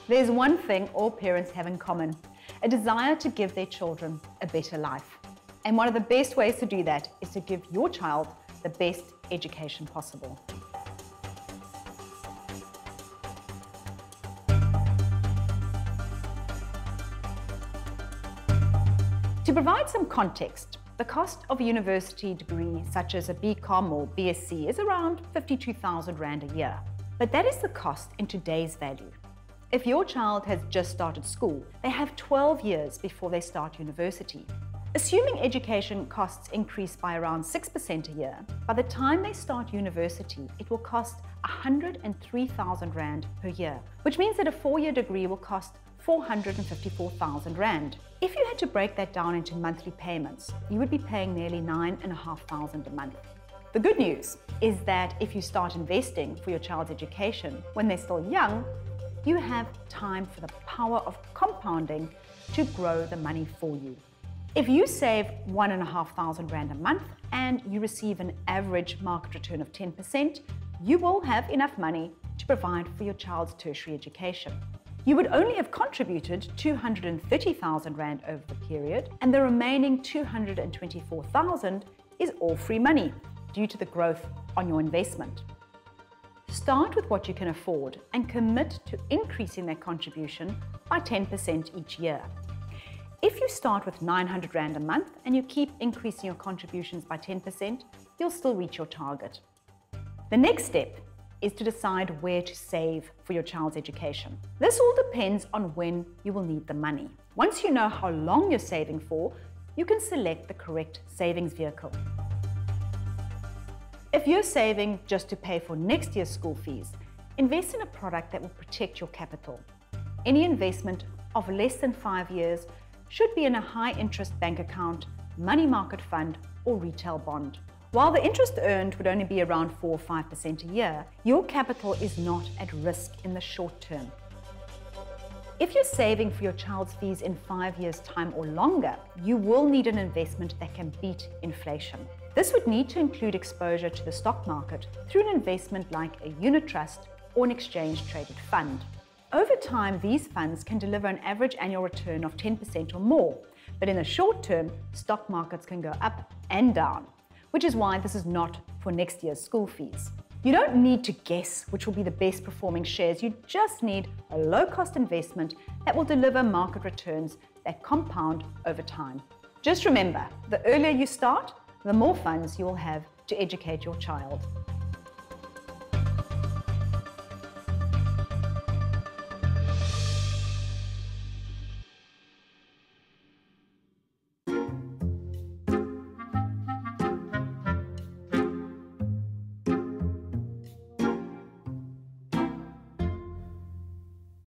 There's one thing all parents have in common, a desire to give their children a better life. And one of the best ways to do that is to give your child the best education possible. To provide some context, the cost of a university degree such as a BCom or BSc is around 52,000 Rand a year. But that is the cost in today's value. If your child has just started school, they have 12 years before they start university. Assuming education costs increase by around 6% a year, by the time they start university, it will cost 103,000 Rand per year, which means that a 4-year degree will cost 454,000 Rand. If you had to break that down into monthly payments, you would be paying nearly 9,500 a month. The good news is that if you start investing for your child's education when they're still young, you have time for the power of compounding to grow the money for you. If you save 1,500 Rand a month and you receive an average market return of 10%, you will have enough money to provide for your child's tertiary education. You would only have contributed 230,000 Rand over the period, and the remaining 224,000 is all free money due to the growth on your investment. Start with what you can afford and commit to increasing that contribution by 10% each year. If you start with 900 Rand a month and you keep increasing your contributions by 10%, you'll still reach your target. The next step is to decide where to save for your child's education. This all depends on when you will need the money. Once you know how long you're saving for, you can select the correct savings vehicle. If you're saving just to pay for next year's school fees, invest in a product that will protect your capital. Any investment of less than 5 years should be in a high-interest bank account, money market fund, or retail bond. While the interest earned would only be around 4 or 5% a year, your capital is not at risk in the short term. If you're saving for your child's fees in 5 years' time or longer, you will need an investment that can beat inflation. This would need to include exposure to the stock market through an investment like a unit trust or an exchange-traded fund. Over time, these funds can deliver an average annual return of 10% or more, but in the short term, stock markets can go up and down, which is why this is not for next year's school fees. You don't need to guess which will be the best performing shares. You just need a low-cost investment that will deliver market returns that compound over time. Just remember, the earlier you start, the more funds you will have to educate your child.